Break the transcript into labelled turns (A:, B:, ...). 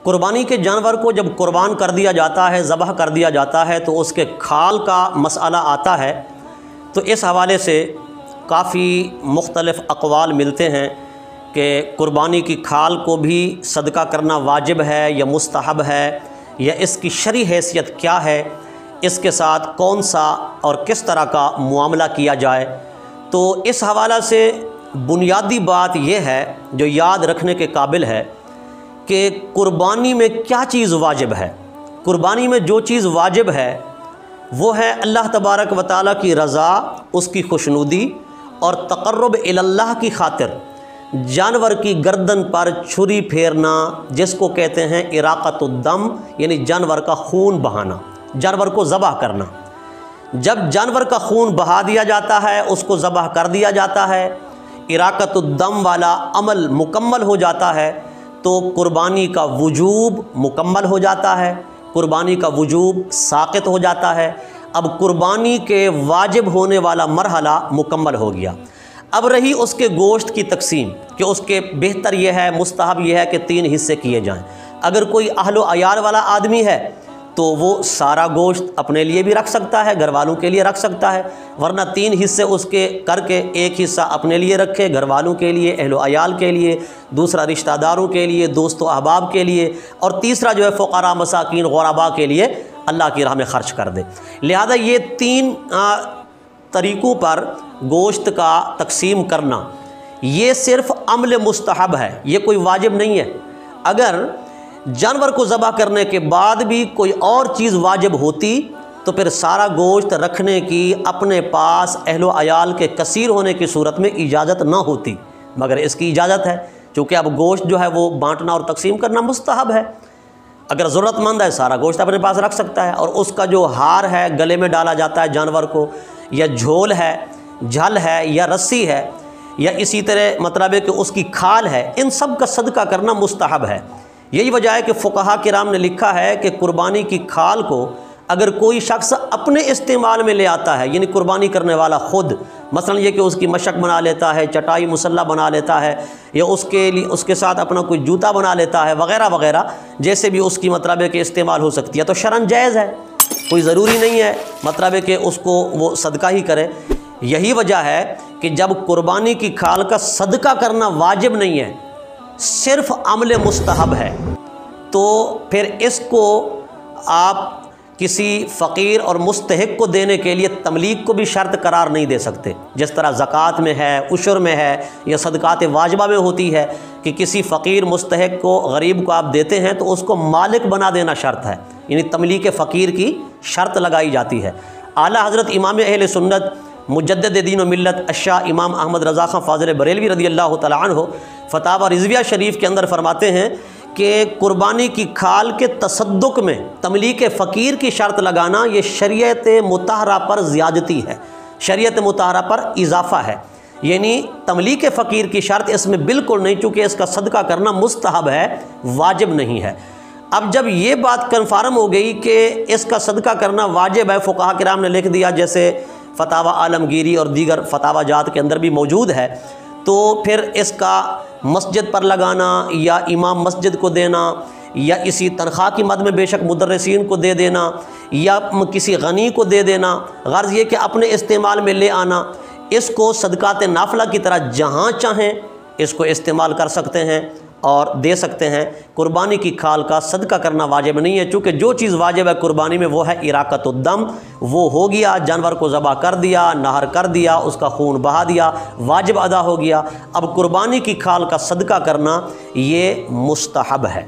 A: قربانی کے جانور کو جب قربان کر دیا جاتا ہے، ذبح کر دیا جاتا ہے تو اس کے کھال کا مسئلہ آتا ہے، تو اس حوالے سے کافی مختلف اقوال ملتے ہیں کہ قربانی کی کھال کو بھی صدقہ کرنا واجب ہے یا مستحب ہے، یا اس کی شرعی حیثیت کیا ہے، اس کے ساتھ کون سا اور کس طرح کا معاملہ کیا جائے۔ تو اس حوالہ سے بنیادی بات یہ ہے جو یاد رکھنے کے قابل ہے کہ قربانی میں کیا چیز واجب ہے۔ قربانی میں جو چیز واجب ہے وہ ہے اللہ تبارک و تعالیٰ کی رضا، اس کی خوشنودی اور تقرب الی اللہ کی خاطر جانور کی گردن پر چھری پھیرنا، جس کو کہتے ہیں اراقۃ الدم، یعنی جانور کا خون بہانا، جانور کو ذبح کرنا۔ جب جانور کا خون بہا دیا جاتا ہے، اس کو ذبح کر دیا جاتا ہے، اراقۃ الدم والا عمل مکمل ہو جاتا ہے، تو قربانی کا وجوب مکمل ہو جاتا ہے، قربانی کا وجوب ساقط ہو جاتا ہے۔ اب قربانی کے واجب ہونے والا مرحلہ مکمل ہو گیا۔ اب رہی اس کے گوشت کی تقسیم کہ اس کے بہتر یہ ہے، مستحب یہ ہے کہ 3 حصے کیے جائیں۔ اگر کوئی اہل و عیال والا آدمی ہے تو وہ سارا گوشت اپنے لیے بھی رکھ سکتا ہے، گھر والوں کے لیے رکھ سکتا ہے، ورنہ 3 حصے اس کے کر کے 1 حصہ اپنے لیے رکھے، گھر والوں کے لیے، اہل و عیال کے لیے، دوسرا رشتہ داروں کے لیے، دوست و احباب کے لیے، اور تیسرا جو ہے فقراء، مساکین، غرباء کے لیے اللہ کی راہ میں خرچ کر دے۔ لہذا یہ 3 طریقوں پر گوشت کا تقسیم کرنا یہ صرف عمل مستحب ہے، یہ کوئی واجب نہیں ہے۔ اگر جانور کو ذبح کرنے کے بعد بھی کوئی اور چیز واجب ہوتی تو پھر سارا گوشت رکھنے کی اپنے پاس اہل و عیال کے کثیر ہونے کی صورت میں اجازت نہ ہوتی، مگر اس کی اجازت ہے، چونکہ اب گوشت جو ہے وہ بانٹنا اور تقسیم کرنا مستحب ہے۔ اگر ضرورت مند ہے سارا گوشت اپنے پاس رکھ سکتا ہے، اور اس کا جو ہار ہے گلے میں ڈالا جاتا ہے جانور کو، یا جھول ہے، جھل ہے، یا رسی ہے، یا اسی طرح مطلب ہے کہ اس کی کھال ہے، ان سب کا صدقہ کرنا مستحب ہے۔ یہی وجہ ہے کہ فقہا کرام نے لکھا ہے کہ قربانی کی کھال کو اگر کوئی شخص اپنے استعمال میں لے آتا ہے، یعنی قربانی کرنے والا خود، مثلا یہ کہ اس کی مشق بنا لیتا ہے، چٹائی مسلح بنا لیتا ہے، یا اس کے ساتھ اپنا کوئی جوتا بنا لیتا ہے، وغیرہ وغیرہ، جیسے بھی اس کی مطلب ہے کہ استعمال ہو سکتی ہے، تو شرعاً جائز ہے، کوئی ضروری نہیں ہے مطلب ہے کہ اس کو وہ صدقہ ہی کرے۔ یہی وجہ ہے کہ جب قربانی کی کھال کا صدقہ کرنا واجب نہیں ہے، صرف عمل مستحب ہے، تو پھر اس کو آپ کسی فقیر اور مستحق کو دینے کے لیے تملیک کو بھی شرط قرار نہیں دے سکتے، جس طرح زکوٰۃ میں ہے، عشر میں ہے، یا صدقات واجبہ میں ہوتی ہے کہ کسی فقیر مستحق کو، غریب کو آپ دیتے ہیں تو اس کو مالک بنا دینا شرط ہے، یعنی تملیک فقیر کی شرط لگائی جاتی ہے۔ اعلیٰ حضرت امام اہل سنت مجدد دین و ملت الشاہ امام احمد رضا خان فاضل بریلوی رضی اللہ تعالیٰ عنہ فتاوی رضویہ شریف کے اندر فرماتے ہیں کہ قربانی کی کھال کے تصدق میں تملیک فقیر کی شرط لگانا یہ شریعت مطہرہ پر زیادتی ہے، شریعت مطہرہ پر اضافہ ہے، یعنی تملیک فقیر کی شرط اس میں بالکل نہیں، چونکہ اس کا صدقہ کرنا مستحب ہے، واجب نہیں ہے۔ اب جب یہ بات کنفرم ہو گئی کہ اس کا صدقہ کرنا واجب ہے، فقہا کرام نے لکھ دیا، جیسے فتاوی عالمگیری اور دیگر فتاوی جات کے اندر بھی موجود ہے، تو پھر اس کا مسجد پر لگانا، یا امام مسجد کو دینا، یا اسی تنخواہ کی مد میں بے شک مدرسین کو دے دینا، یا کسی غنی کو دے دینا، غرض یہ کہ اپنے استعمال میں لے آنا، اس کو صدقات نافلہ کی طرح جہاں چاہیں اس کو استعمال کر سکتے ہیں اور دے سکتے ہیں۔ قربانی کی کھال کا صدقہ کرنا واجب نہیں ہے، چونکہ جو چیز واجب ہے قربانی میں وہ ہے اراقۃ الدم، وہ ہو گیا، جانور کو ذبح کر دیا، نہر کر دیا، اس کا خون بہا دیا، واجب ادا ہو گیا۔ اب قربانی کی کھال کا صدقہ کرنا یہ مستحب ہے۔